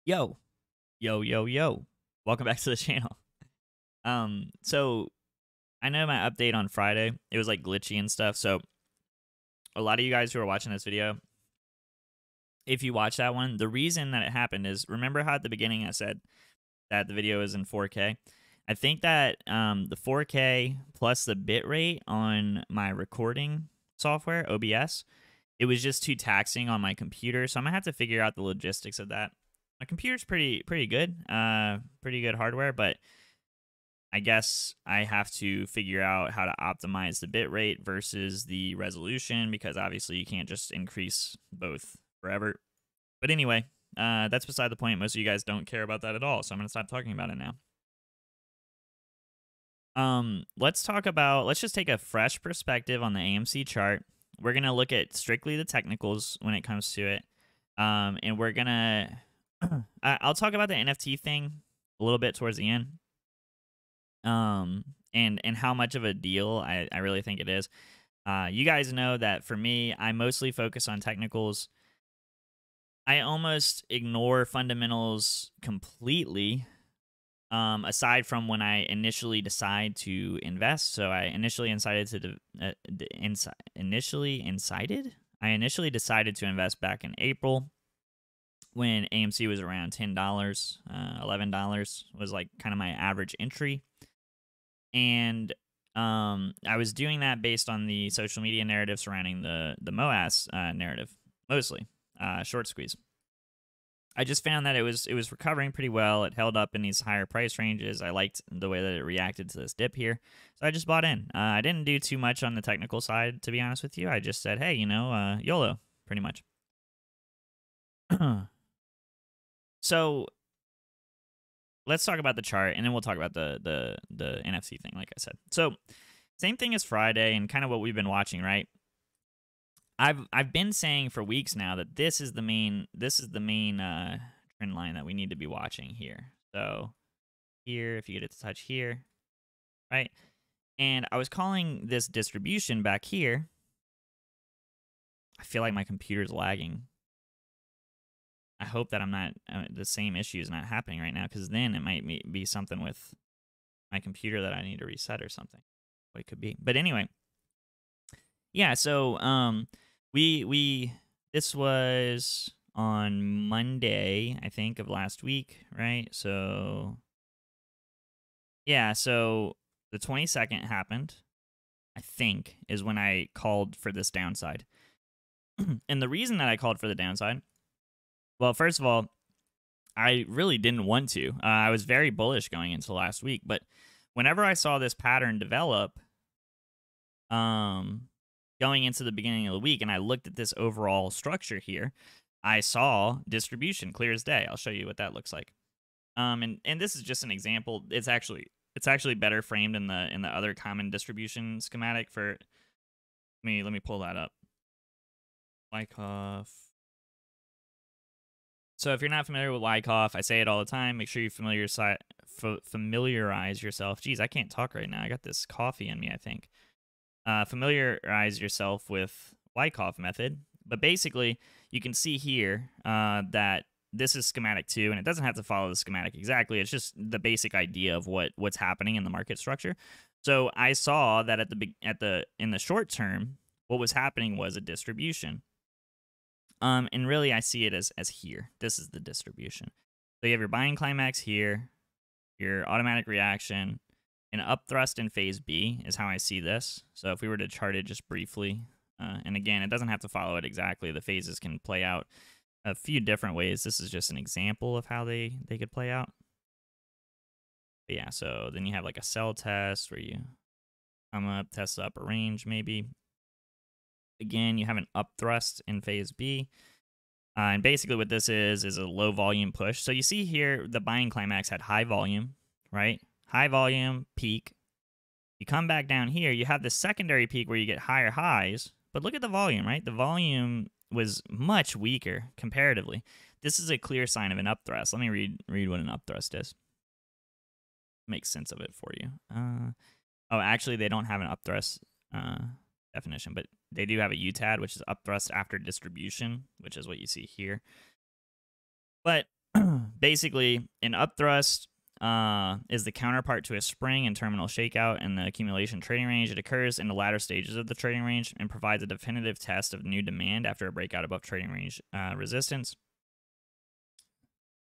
Yo, yo. Welcome back to the channel. So I know my update on Friday, it was like glitchy and stuff. So a lot of you guys who are watching this video, if you watch that one, the reason that it happened is, remember how at the beginning I said that the video is in 4K? I think that the 4K plus the bitrate on my recording software, OBS, it was just too taxing on my computer. So I'm gonna have to figure out the logistics of that. My computer's pretty good, pretty good hardware, but I guess I have to figure out how to optimize the bitrate versus the resolution, because obviously you can't just increase both forever. But anyway, that's beside the point. Most of you guys don't care about that at all, so I'm gonna stop talking about it now. Let's just take a fresh perspective on the AMC chart. We're gonna look at strictly the technicals when it comes to it, and we're gonna I'll talk about the NFT thing a little bit towards the end. And how much of a deal I really think it is. You guys know that for me, I mostly focus on technicals. I almost ignore fundamentals completely, aside from when I initially decide to invest. So I initially decided to invest back in April, when AMC was around $10, $11 was like kind of my average entry. And I was doing that based on the social media narrative surrounding the MOAS narrative, mostly short squeeze. I just found that it was recovering pretty well. It held up in these higher price ranges. I liked the way that it reacted to this dip here, so I just bought in. I didn't do too much on the technical side, to be honest with you. I just said, hey, YOLO, pretty much. So let's talk about the chart, and then we'll talk about the NFC thing, like I said. So same thing as Friday, and kind of what we've been watching, right? I've been saying for weeks now that this is the main trend line that we need to be watching here. So here, if you get it to touch here, right? And I was calling this distribution back here. I feel like my computer's lagging. I hope that I'm not the same issue is not happening right now, because then it might be something with my computer that I need to reset or something. What it could be. But anyway, yeah. So this was on Monday, I think, of last week, right? So yeah. So the 22nd happened, I think, is when I called for this downside. And the reason that I called for the downside, well, first of all, I really didn't want to. I was very bullish going into last week, but whenever I saw this pattern develop, going into the beginning of the week, and I looked at this overall structure here, I saw distribution clear as day. I'll show you what that looks like. And this is just an example. It's actually better framed in the other common distribution schematic for me. Let me pull that up. Wyckoff. So if you're not familiar with Wyckoff, I say it all the time. Make sure you familiarize yourself. Geez, I can't talk right now. I got this coffee in me, I think. Familiarize yourself with Wyckoff method. But basically, you can see here that this is schematic 2, and it doesn't have to follow the schematic exactly. It's just the basic idea of what's happening in the market structure. So I saw that in the short term, what was happening was a distribution. And really, I see it as here. This is the distribution. So you have your buying climax here, your automatic reaction, an up thrust in phase B is how I see this. So if we were to chart it just briefly, and again, it doesn't have to follow it exactly. The phases can play out a few different ways. This is just an example of how they could play out. But yeah, so then you have like a sell test where you come up, test the upper range maybe. Again, you have an up thrust in phase B. And basically what this is a low volume push. So you see here the buying climax had high volume, right? High volume, peak. You come back down here, you have the secondary peak where you get higher highs. But look at the volume, right? The volume was much weaker comparatively. This is a clear sign of an up thrust. Let me read what an up thrust is. Make sense of it for you. Oh, actually, they don't have an up thrust definition, but they do have a UTAD, which is up thrust after distribution, which is what you see here. But basically, an upthrust is the counterpart to a spring and terminal shakeout in the accumulation trading range. It occurs in the latter stages of the trading range and provides a definitive test of new demand after a breakout above trading range resistance.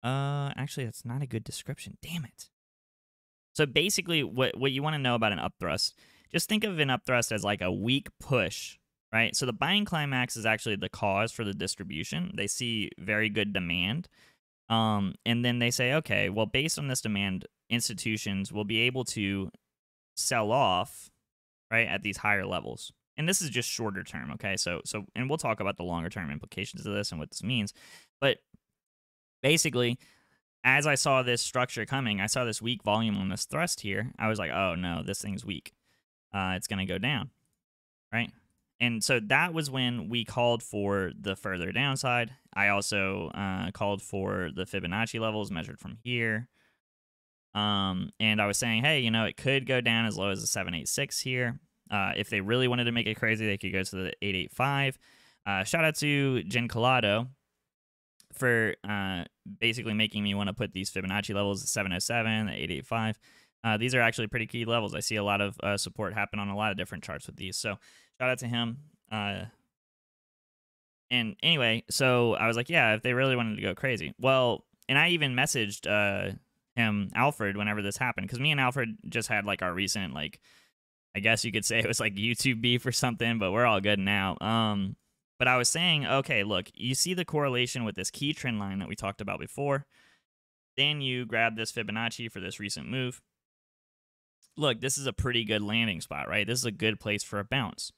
Actually, that's not a good description. Damn it. So basically, what you want to know about an upthrust, just think of an upthrust as like a weak push, right? So the buying climax is actually the cause for the distribution. They see very good demand. And then they say, okay, well, based on this demand, institutions will be able to sell off, right, at these higher levels. And this is just shorter term, okay? And we'll talk about the longer term implications of this and what this means. But basically, as I saw this structure coming, I saw this weak volume on this thrust here. I was like, oh no, this thing's weak. It's going to go down, right? And so that was when we called for the further downside. I also called for the Fibonacci levels measured from here. And I was saying, hey, you know, it could go down as low as the 786 here. If they really wanted to make it crazy, they could go to the 885. Shout out to Jen Collado for basically making me want to put these Fibonacci levels, the 707, the 885. These are actually pretty key levels. I see a lot of support happen on a lot of different charts with these. So shout out to him. And anyway, so I was like, yeah, if they really wanted to go crazy. Well, and I even messaged him, Alfred, whenever this happened. Because me and Alfred just had like our recent, like, I guess you could say it was like YouTube beef or something, but we're all good now. But I was saying, okay, look, you see the correlation with this key trend line that we talked about before. Then you grab this Fibonacci for this recent move. Look, this is a pretty good landing spot, right? This is a good place for a bounce.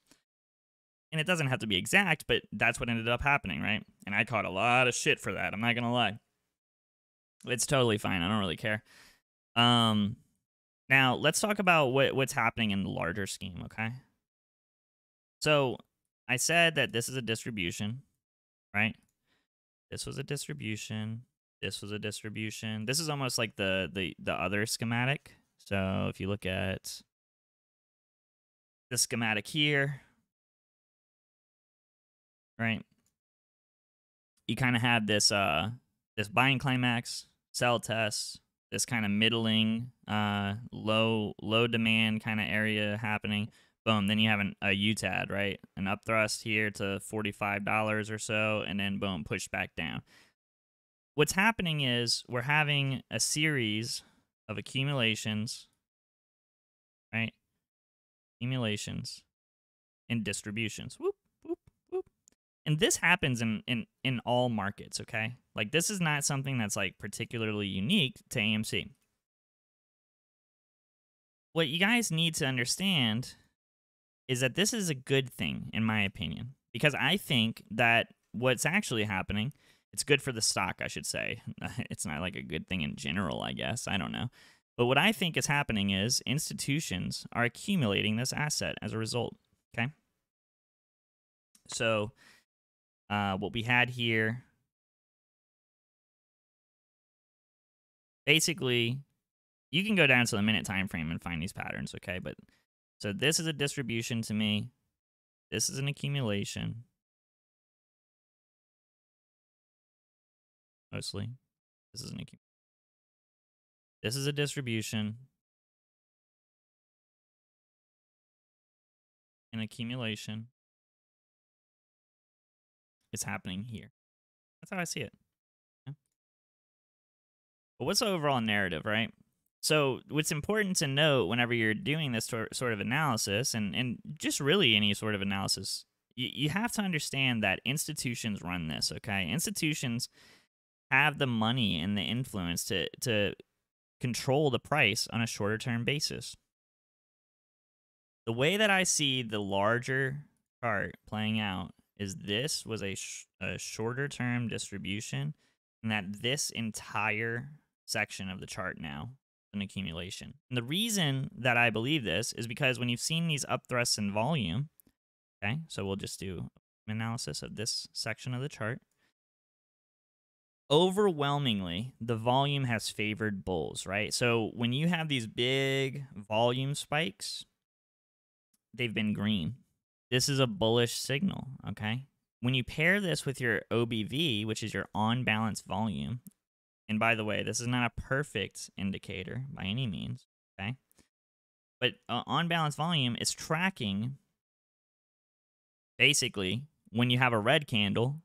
And it doesn't have to be exact, but that's what ended up happening, right? And I caught a lot of shit for that. I'm not going to lie. It's totally fine. I don't really care. Now, let's talk about what's happening in the larger scheme, okay? So I said that this is a distribution, right? This was a distribution. This was a distribution. This is almost like the other schematic. So if you look at the schematic here, right? You kind of have this this buying climax, sell test, this kind of middling, low demand kind of area happening. Boom. Then you have a UTAD, right? An upthrust here to $45 or so, and then boom, push back down. What's happening is we're having a series of accumulations, right? Accumulations and distributions. Whoop, whoop, whoop. And this happens in all markets, okay? Like, this is not something that's like particularly unique to AMC. What you guys need to understand is that this is a good thing, in my opinion, because I think that what's actually happening, it's good for the stock, I should say. It's not like a good thing in general, I guess. I don't know. But what I think is happening is institutions are accumulating this asset as a result, okay? So what we had here, basically, you can go down to the minute time frame and find these patterns, okay? But so this is a distribution to me. This is an accumulation. Mostly. This is an accumulation. This is a distribution. An accumulation is happening here. That's how I see it. Yeah. But what's the overall narrative, right? So what's important to note whenever you're doing this sort of analysis, and just really any sort of analysis, you have to understand that institutions run this, okay? Institutions have the money and the influence to control the price on a shorter term basis. The way that I see the larger chart playing out is this was a shorter term distribution, and that this entire section of the chart now is an accumulation. And the reason that I believe this is because when you've seen these upthrusts in volume, okay, so we'll just do an analysis of this section of the chart. Overwhelmingly, the volume has favored bulls, right? So when you have these big volume spikes, they've been green. This is a bullish signal, okay? When you pair this with your OBV, which is your on-balance volume, And by the way, this is not a perfect indicator by any means, okay? But on balance volume is tracking basically when you have a red candle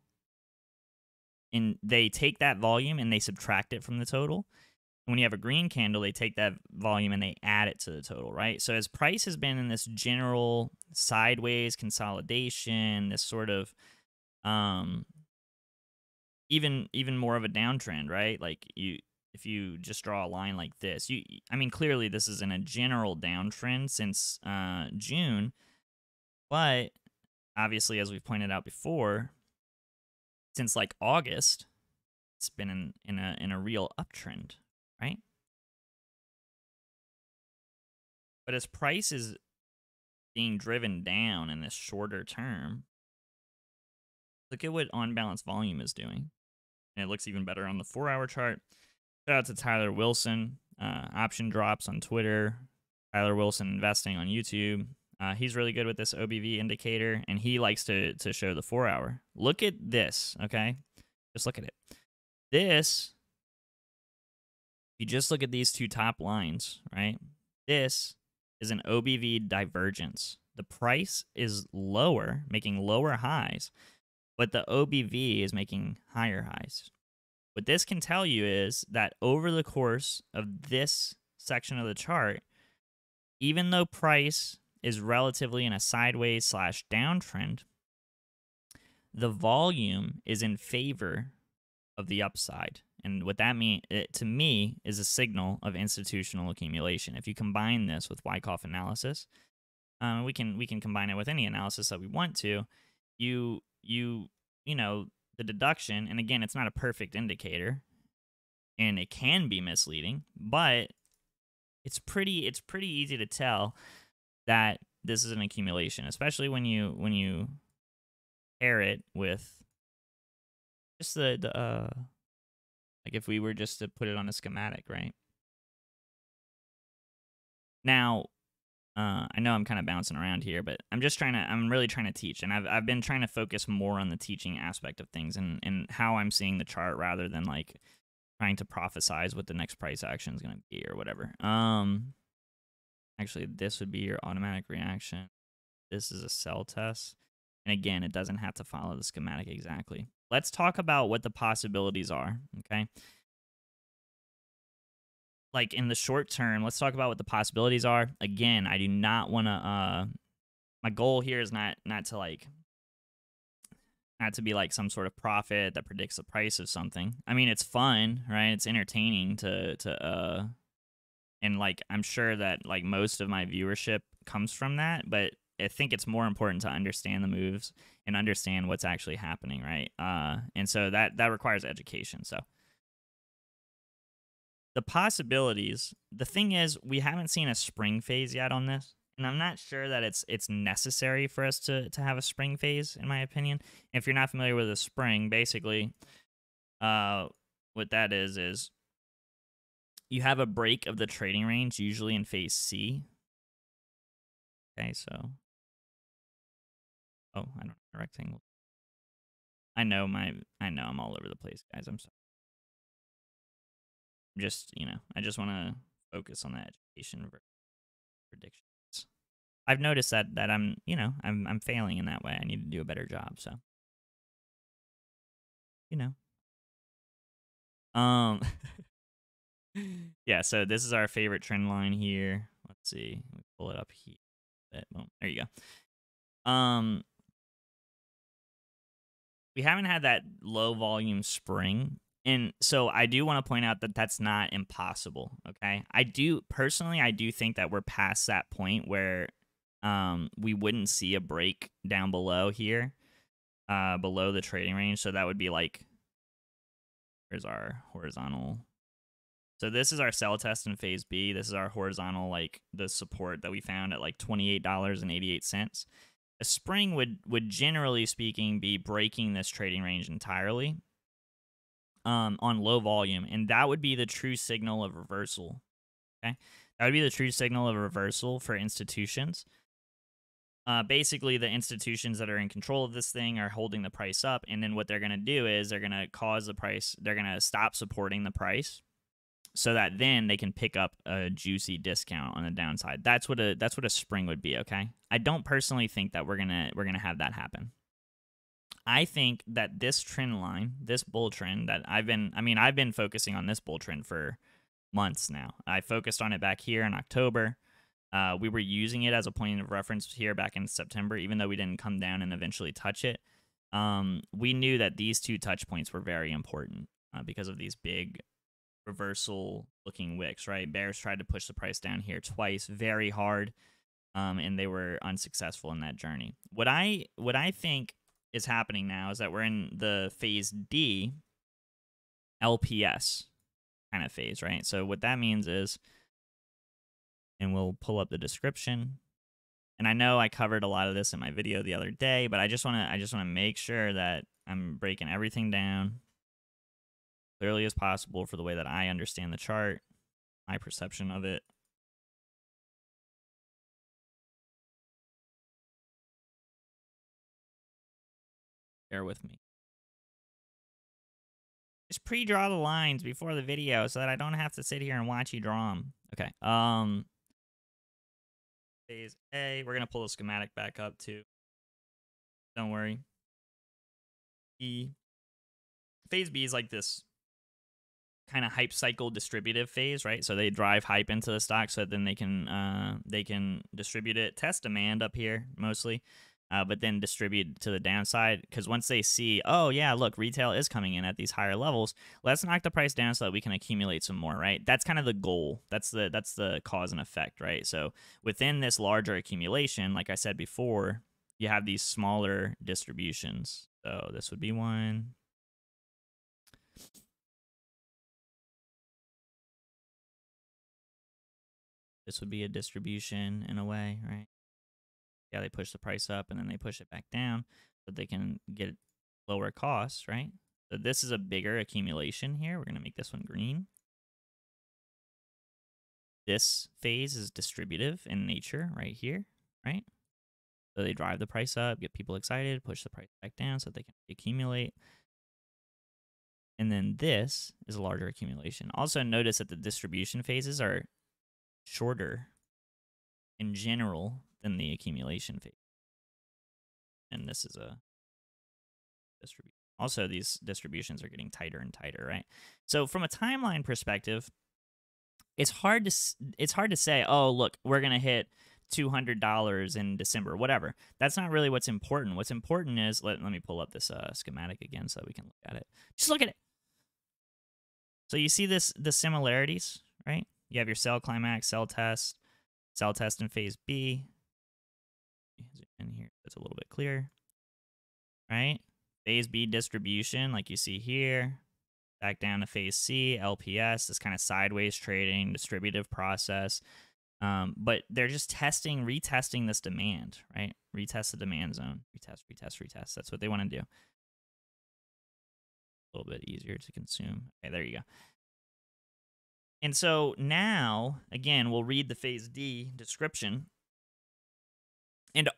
and they take that volume and they subtract it from the total. When you have a green candle, they take that volume and they add it to the total, right? So as price has been in this general sideways consolidation, this sort of even more of a downtrend, right? Like if you just draw a line like this, I mean clearly this is in a general downtrend since June, but obviously as we've pointed out before, since like August, it's been in a real uptrend, right? But as price is being driven down in this shorter term, look at what on balance volume is doing. And it looks even better on the 4-hour chart. Shout out to Tyler Wilson, option drops on Twitter, Tyler Wilson investing on YouTube. He's really good with this OBV indicator, and he likes to show the 4-hour. Look at this, okay? Just look at it. This, if you just look at these two top lines, right? This is an OBV divergence. The price is lower, making lower highs, but the OBV is making higher highs. What this can tell you is that over the course of this section of the chart, even though price is relatively in a sideways / downtrend, the volume is in favor of the upside. And what that means, to me, is a signal of institutional accumulation. If you combine this with Wyckoff analysis, we can combine it with any analysis that we want to. You know, the deduction, and again, it's not a perfect indicator, and it can be misleading, but it's pretty easy to tell that this is an accumulation, especially when you pair it with just the like if we were just to put it on a schematic, right? Now, I know I'm kind of bouncing around here, but I'm really trying to teach, and I've been trying to focus more on the teaching aspect of things and how I'm seeing the chart rather than like trying to prophesize what the next price action is going to be or whatever. Actually, this would be your automatic reaction. This is a sell test, and again, it doesn't have to follow the schematic exactly. Let's talk about what the possibilities are, okay? Like in the short term, let's talk about what the possibilities are. Again, I do not want to my goal here is not to be like some sort of prophet that predicts the price of something. I mean, it's fun, right? It's entertaining to and like I'm sure that like most of my viewership comes from that, but I think it's more important to understand the moves and understand what's actually happening, right? And so that requires education. So the possibilities, the thing is, we haven't seen a spring phase yet on this, and I'm not sure that it's necessary for us to have a spring phase, in my opinion. If you're not familiar with a spring, basically, what that is you have a break of the trading range, usually in phase C. Okay, so, oh, I don't know, rectangle. I know I'm all over the place, guys. I'm sorry. I just want to focus on that education predictions. I've noticed that I'm I'm failing in that way. I need to do a better job. So, yeah. So this is our favorite trend line here. Let's see. Let me pull it up here. Boom. There you go. We haven't had that low volume spring. And so I do want to point out that that's not impossible, okay? I do think that we're past that point where we wouldn't see a break down below here, below the trading range. So that would be like, here's our horizontal. So this is our sell test in phase B. This is our horizontal, like the support that we found at like $28.88. A spring would generally speaking be breaking this trading range entirely on low volume, and that would be the true signal of reversal. Okay, that would be the true signal of reversal for institutions. Basically, the institutions that are in control of this thing are holding the price up, and then what they're going to do is they're going to cause the price. They're going to stop supporting the price, so that then they can pick up a juicy discount on the downside. That's what a spring would be. Okay, I don't personally think that we're gonna have that happen. I think that this trend line, this bull trend that I've been focusing on this bull trend for months now. I focused on it back here in October. We were using it as a point of reference here back in September, even though we didn't come down and eventually touch it. We knew that these two touch points were very important because of these big reversal looking wicks, right? Bears tried to push the price down here twice very hard, and they were unsuccessful in that journey. What I think is happening now is that we're in the phase D LPS kind of phase, right? So what that means is, and we'll pull up the description. And I know I covered a lot of this in my video the other day, but I just want to make sure that I'm breaking everything down clearly as possible for the way that I understand the chart, my perception of it. Bear with me. Just pre-draw the lines before the video so that I don't have to sit here and watch you draw them. Okay. Phase A, we're going to pull the schematic back up too. Don't worry. Phase B is like this kind of hype cycle distributive phase, right? So they drive hype into the stock so that then they can distribute it, test demand up here mostly, but then distribute to the downside, because once they see, oh yeah, look, retail is coming in at these higher levels, let's knock the price down so that we can accumulate some more, right? That's kind of the goal. That's the cause and effect, right? So within this larger accumulation, like I said before, you have these smaller distributions. So this would be one. This would be a distribution in a way, right? Yeah, they push the price up and then they push it back down so they can get lower costs, right? So this is a bigger accumulation here. We're going to make this one green. This phase is distributive in nature right here, right? So they drive the price up, get people excited, push the price back down so they can accumulate. And then this is a larger accumulation. Also notice that the distribution phases are shorter in general than the accumulation phase. And this is a distribution. Also, these distributions are getting tighter and tighter, right? So from a timeline perspective, it's hard to say, oh, look, we're going to hit $200 in December, whatever. That's not really what's important. What's important is, let me pull up this schematic again so that we can look at it. Just look at it. So you see the similarities, right? You have your sell climax, sell test in phase B. In here, it's a little bit clearer, right? Phase B distribution, like you see here. Back down to phase C, LPS, this kind of sideways trading, distributive process. But they're just retesting this demand, right? Retest the demand zone. Retest. That's what they want to do. A little bit easier to consume. Okay, there you go. And so now, again, we'll read the phase D description. And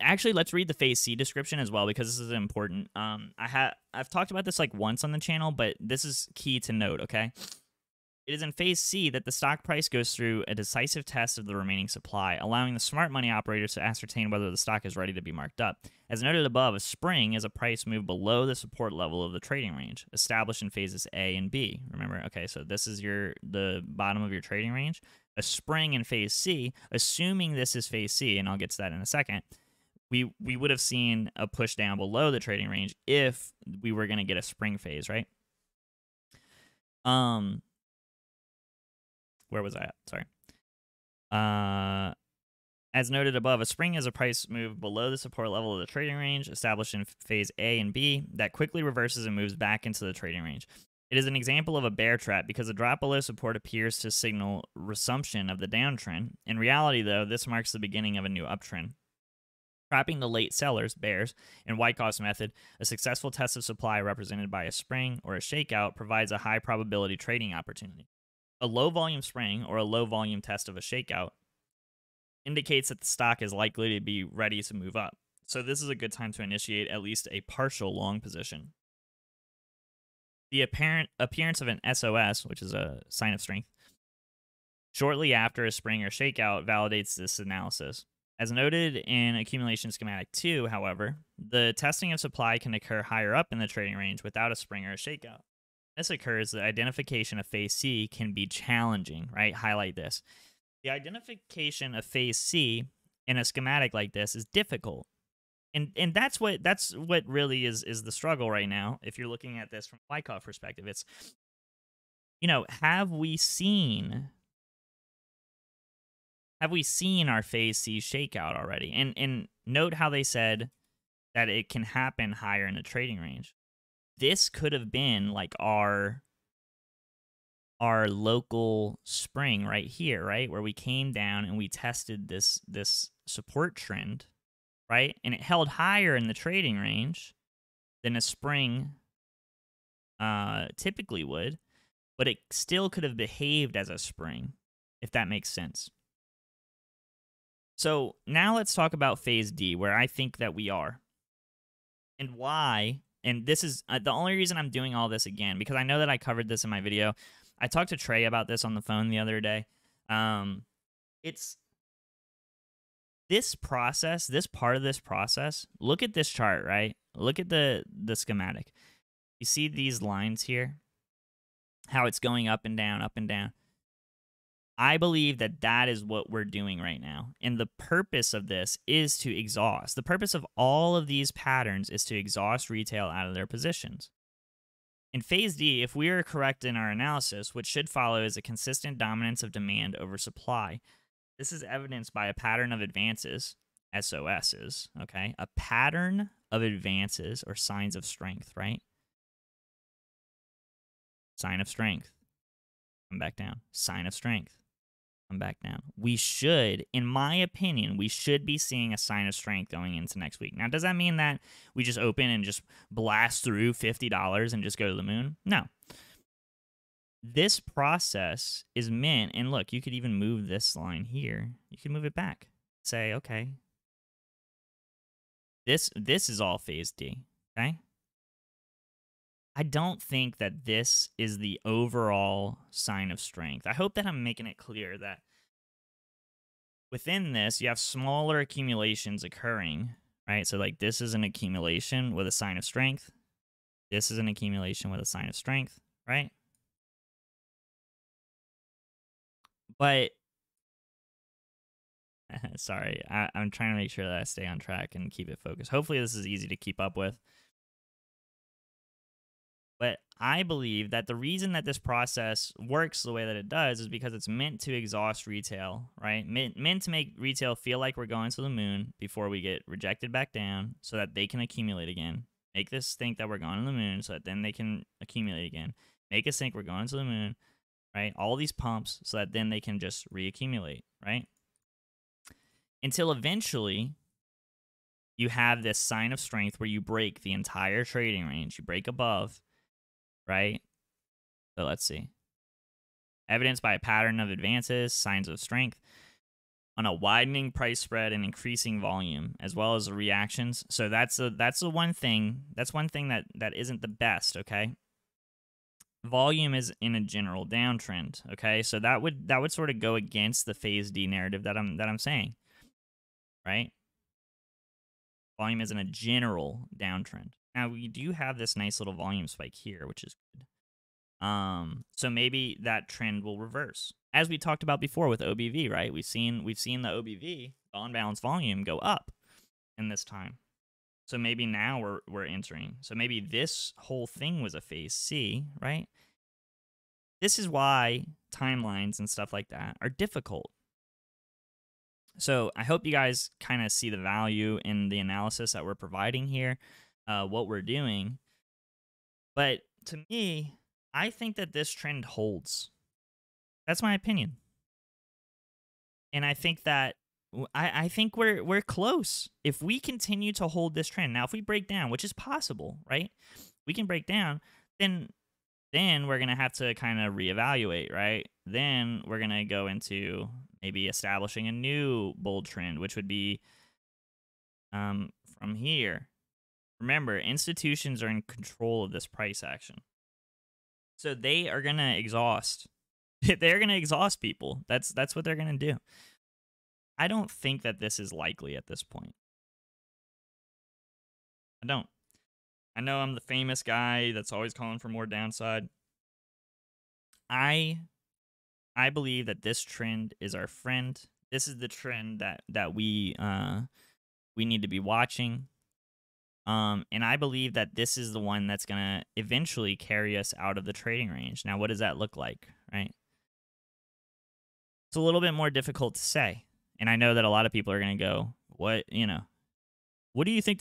actually, let's read the phase C description as well, because this is important. I've talked about this like once on the channel, but this is key to note, okay? It is in phase C that the stock price goes through a decisive test of the remaining supply, allowing the smart money operators to ascertain whether the stock is ready to be marked up. As noted above, a spring is a price move below the support level of the trading range, established in phases A and B. Remember, okay, so this is the bottom of your trading range. A spring in phase C, assuming this is phase C, and I'll get to that in a second, we would have seen a push down below the trading range if we were going to get a spring phase, right? Where was I at? Sorry. As noted above, a spring is a price move below the support level of the trading range, established in phase A and B, that quickly reverses and moves back into the trading range. It is an example of a bear trap because a drop below support appears to signal resumption of the downtrend. In reality, though, this marks the beginning of a new uptrend. Trapping the late sellers, bears, in Wyckoff's method, a successful test of supply represented by a spring or a shakeout provides a high probability trading opportunity. A low volume spring or a low volume test of a shakeout indicates that the stock is likely to be ready to move up. So this is a good time to initiate at least a partial long position. The apparent appearance of an SOS, which is a sign of strength, shortly after a spring or shakeout validates this analysis. As noted in Accumulation Schematic 2, however, the testing of supply can occur higher up in the trading range without a spring or a shakeout. This occurs, the identification of phase C can be challenging, right? Highlight this. The identification of phase C in a schematic like this is difficult. And that's what really is the struggle right now. If you're looking at this from a Wyckoff perspective, it's, have we seen our phase C shakeout already? And note how they said that it can happen higher in the trading range. This could have been like our local spring right here, right, where we came down and we tested this support trend, right? And it held higher in the trading range than a spring typically would, but it still could have behaved as a spring, if that makes sense. So now let's talk about phase D, where I think that we are, and why. And this is the only reason I'm doing all this again, because I know that I covered this in my video. I talked to Trey about this on the phone the other day. It's this process, this part of this process. Look at this chart, right? Look at the schematic. You see these lines here? How it's going up and down, up and down. I believe that that is what we're doing right now. And the purpose of this is to exhaust. The purpose of all of these patterns is to exhaust retail out of their positions. In phase D, if we are correct in our analysis, what should follow is a consistent dominance of demand over supply. This is evidenced by a pattern of advances, SOSs, okay? A pattern of advances or signs of strength, right? Sign of strength. Come back down. Sign of strength. Come back down. We should, in my opinion, we should be seeing a sign of strength going into next week. Now, does that mean that we just open and just blast through $50 and just go to the moon? No. This process is meant, and look, you could even move this line here. You can move it back. Say, okay, this is all phase D, okay? I don't think that this is the overall sign of strength. I hope that I'm making it clear that within this, you have smaller accumulations occurring, right? So like this is an accumulation with a sign of strength. This is an accumulation with a sign of strength, right? But, sorry, I'm trying to make sure that I stay on track and keep it focused. Hopefully this is easy to keep up with. But I believe that the reason that this process works the way that it does is because it's meant to exhaust retail, right? Meant to make retail feel like we're going to the moon before we get rejected back down so that they can accumulate again. Make us think that we're going to the moon so that then they can accumulate again. Make us think we're going to the moon, right? All these pumps so that then they can just reaccumulate, right? Until eventually you have this sign of strength where you break the entire trading range. You break above, right? So let's see. Evidenced by a pattern of advances, signs of strength, on a widening price spread and increasing volume, as well as the reactions. So that's the one thing. That's one thing that isn't the best, okay? Volume is in a general downtrend, okay? So that would sort of go against the phase D narrative that I'm saying, right? Volume is in a general downtrend. Now, we do have this nice little volume spike here, which is good. So maybe that trend will reverse. As we talked about before with OBV, right? We've seen the OBV, the on-balance volume, go up in this time. So maybe now we're entering. So maybe this whole thing was a phase C, right? This is why timelines and stuff like that are difficult. So I hope you guys kind of see the value in the analysis that we're providing here, what we're doing. But to me, I think that this trend holds. That's my opinion. And I think that I think we're close. If we continue to hold this trend, now if we break down, which is possible, right? We can break down, then we're going to have to kind of reevaluate, right? Then we're going to go into maybe establishing a new bull trend, which would be from here. Remember, institutions are in control of this price action. So they are going to exhaust. They're going to exhaust people. That's what they're going to do. I don't think that this is likely at this point. I don't. I know I'm the famous guy that's always calling for more downside. I believe that this trend is our friend. This is the trend that we need to be watching. And I believe that this is the one that's going to eventually carry us out of the trading range. Now, what does that look like, right? It's a little bit more difficult to say. And I know that a lot of people are going to go, what do you think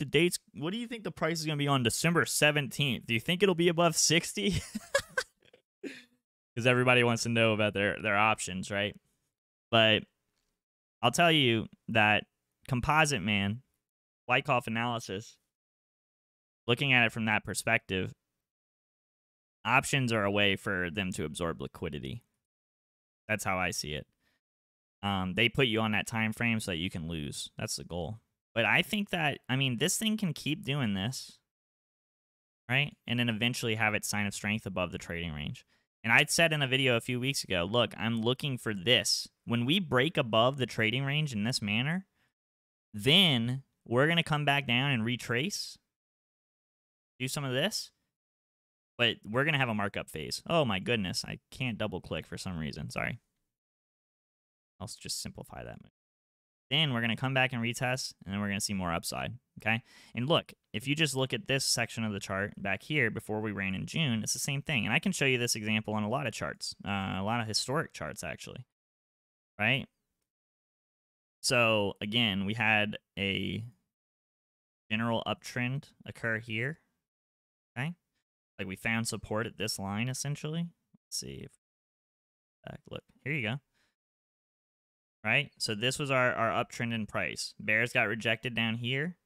what do you think the price is going to be on December 17th? Do you think it'll be above 60? Because everybody wants to know about their options, right? But I'll tell you that Composite Man, Wyckoff analysis, looking at it from that perspective, options are a way for them to absorb liquidity. That's how I see it. They put you on that time frame so that you can lose. That's the goal. But I think that, this thing can keep doing this, right? And then eventually have its sign of strength above the trading range. And I'd said in a video a few weeks ago, look, I'm looking for this. When we break above the trading range in this manner, then we're going to come back down and retrace, do some of this, but we're going to have a markup phase. Oh my goodness, I can't double click for some reason. Sorry. I'll just simplify that move. Then we're going to come back and retest, and then we're going to see more upside, okay? And look, if you just look at this section of the chart back here before we ran in June, it's the same thing. And I can show you this example on a lot of charts, a lot of historic charts, actually, right? So, again, we had a general uptrend occur here, okay? Like we found support at this line, essentially. Let's see if look, here you go. Right? So this was our uptrend in price. Bears got rejected down here.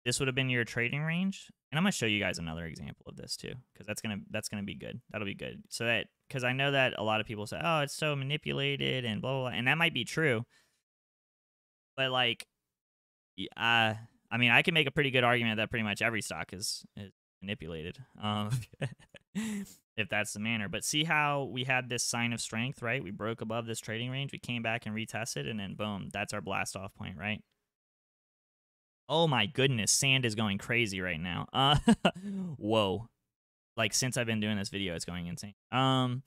This would have been your trading range. And I'm going to show you guys another example of this too, because that's gonna be good. That'll be good. So that, because I know that a lot of people say, oh, it's so manipulated and blah, blah, blah. And that might be true. But like, I can make a pretty good argument that pretty much every stock is manipulated. If that's the manner. But see how we had this sign of strength, right? We broke above this trading range. We came back and retested, and then boom, that's our blast off point, right? Oh my goodness, sand is going crazy right now. Whoa. Like since I've been doing this video, it's going insane. Oh,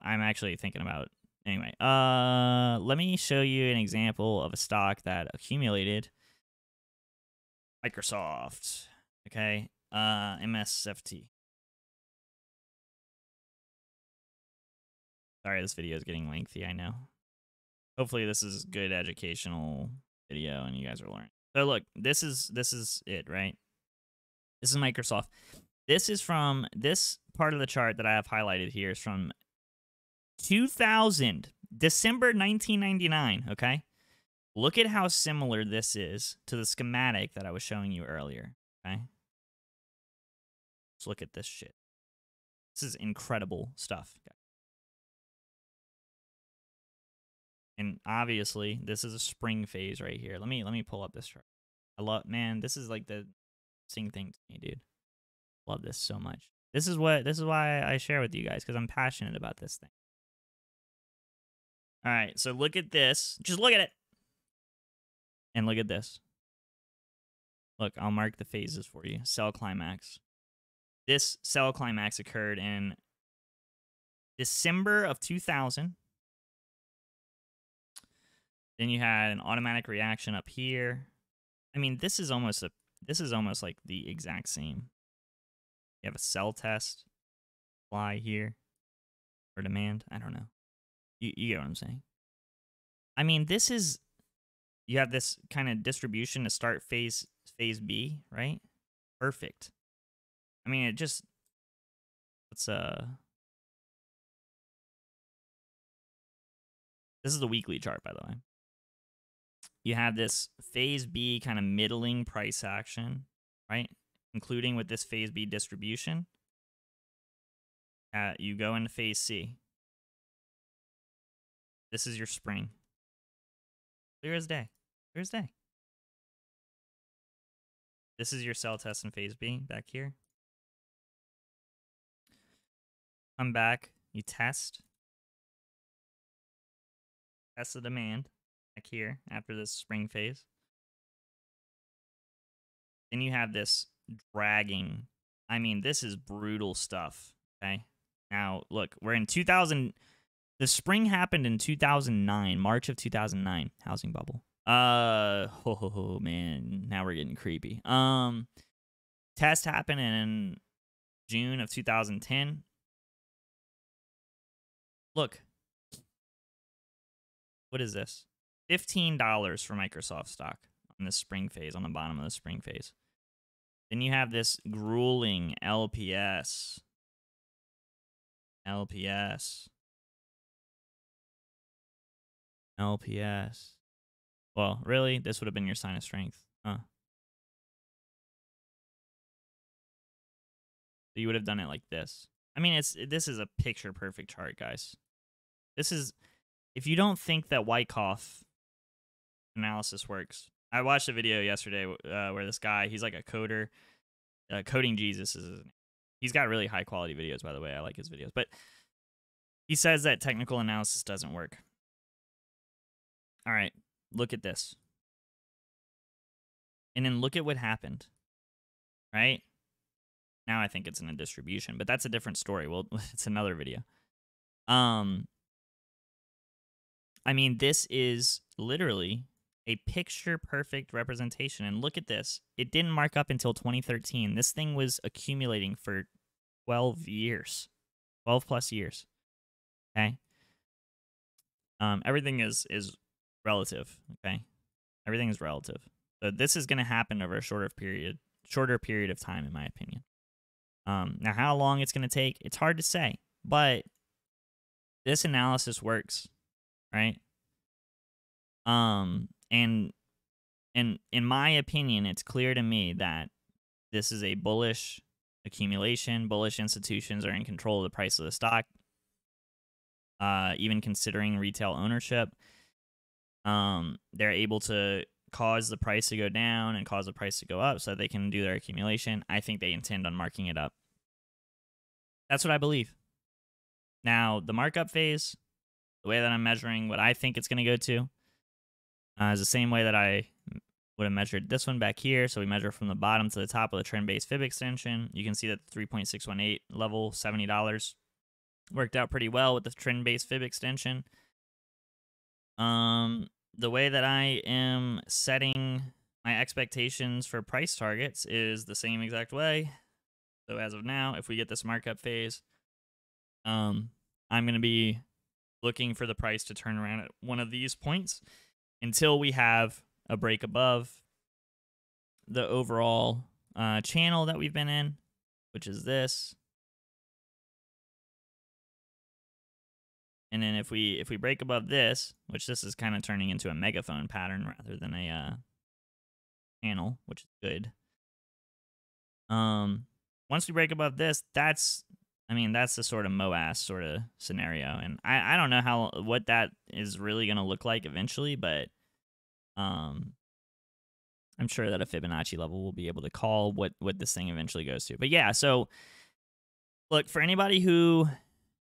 I'm actually thinking about anyway. Let me show you an example of a stock that accumulated. Microsoft. Okay. MSFT. Sorry, this video is getting lengthy, I know. Hopefully this is good educational video and you guys are learning. So look, this is it, right? This is Microsoft. This is from this part of the chart that I have highlighted here is from 2000, December 1999, okay? Look at how similar this is to the schematic that I was showing you earlier, okay? Let's look at this shit. This is incredible stuff, guys. And obviously, this is a spring phase right here. Let me pull up this chart. Man, this is like the sing thing to me, dude. Love this so much. This is why I share with you guys, because I'm passionate about this thing. All right, so look at this. Just look at it. And look at this. Look, I'll mark the phases for you. Sell climax. This sell climax occurred in December of 2000. Then you had an automatic reaction up here. This is almost like the exact same. You have a sell test, fly here, or demand. I don't know. You get what I'm saying. This is, you have this kind of distribution to start phase B, right? Perfect. It just, this is the weekly chart, by the way. You have this phase B kind of middling price action, right? Including with this phase B distribution. You go into phase C. This is your spring. Clear as day. Clear as day. This is your sell test in phase B back here. Come back. You test. Test the demand back here after this spring phase. Then you have this dragging. I mean, this is brutal stuff. Okay. Now, look, we're in 2000. The spring happened in 2009, March of 2009, housing bubble. Oh man, now we're getting creepy. Test happened in June of 2010. Look. What is this? $15 for Microsoft stock on this spring phase, on the bottom of the spring phase. Then you have this grueling LPS. LPS. LPS. Well, really? This would have been your sign of strength. Huh. So you would have done it like this. I mean, this is a picture-perfect chart, guys. This is... If you don't think that Wyckoff analysis works... I watched a video yesterday where this guy, he's like a coder. Coding Jesus is his name. He's got really high-quality videos, by the way. I like his videos. But he says that technical analysis doesn't work. All right, look at this. And then look at what happened, right? Now I think it's in a distribution, but that's a different story. Well, it's another video. I mean, this is literally a picture-perfect representation. And look at this. It didn't mark up until 2013. This thing was accumulating for 12 years. 12-plus years. Okay? Everything is relative, okay? Everything is relative. So this is going to happen over a shorter period of time, in my opinion. Now, how long it's going to take, it's hard to say. But this analysis works, right? And in my opinion, it's clear to me that this is a bullish accumulation. Bullish institutions are in control of the price of the stock, even considering retail ownership. They're able to cause the price to go down and cause the price to go up so they can do their accumulation. I think they intend on marking it up. That's what I believe. Now, the markup phase, the way that I'm measuring what I think it's going to go to, is the same way that I would have measured this one back here. So we measure from the bottom to the top of the trend-based fib extension. You can see that the 3.618 level, $70, worked out pretty well with the trend-based fib extension. The way that I am setting my expectations for price targets is the same exact way. So as of now, if we get this markup phase, I'm going to be looking for the price to turn around at one of these points until we have a break above the overall channel that we've been in, which is this. And then if we break above this, which this is kind of turning into a megaphone pattern rather than a channel, which is good. Once we break above this, that's the sort of MOAS sort of scenario. And I don't know what that is really going to look like eventually, but I'm sure that a Fibonacci level will be able to call what this thing eventually goes to. But yeah, so look, for anybody who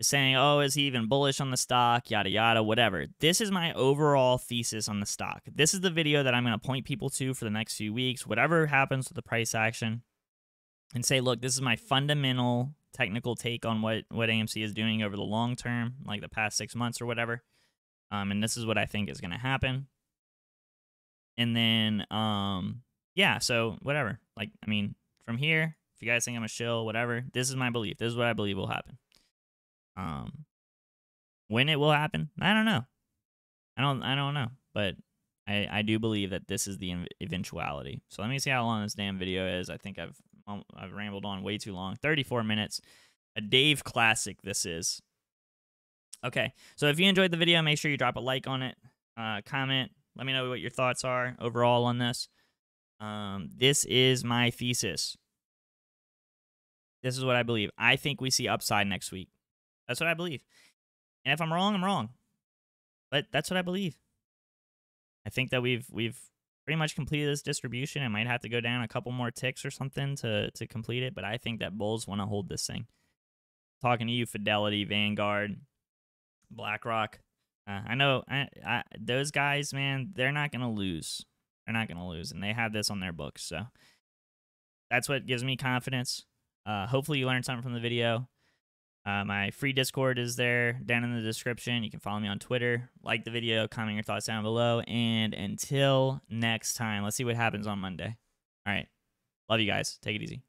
is saying, oh, is he even bullish on the stock, yada, yada, whatever. This is my overall thesis on the stock. This is the video that I'm going to point people to for the next few weeks, whatever happens with the price action, and say, look, this is my fundamental technical take on what AMC is doing over the long term, like the past 6 months or whatever. And this is what I think is going to happen. And then, yeah, so whatever. Like, I mean, from here, if you guys think I'm a shill, whatever, this is my belief. This is what I believe will happen. When it will happen, I don't know. I don't know, but I do believe that this is the eventuality. So let me see how long this damn video is. I think I've rambled on way too long. 34 minutes. A Dave classic this is. Okay, so if you enjoyed the video, make sure you drop a like on it, comment, let me know what your thoughts are overall on this. This is my thesis. This is what I believe. I think we see upside next week. That's what I believe. And if I'm wrong, I'm wrong. But that's what I believe. I think that we've pretty much completed this distribution. It might have to go down a couple more ticks or something to complete it, but I think that bulls want to hold this thing. Talking to you, Fidelity, Vanguard, BlackRock. I know those guys, man, they're not going to lose. They're not going to lose, and they have this on their books. So that's what gives me confidence. Hopefully you learned something from the video. My free Discord is there down in the description. You can follow me on Twitter. Like the video, comment your thoughts down below. And until next time, let's see what happens on Monday. All right. Love you guys. Take it easy.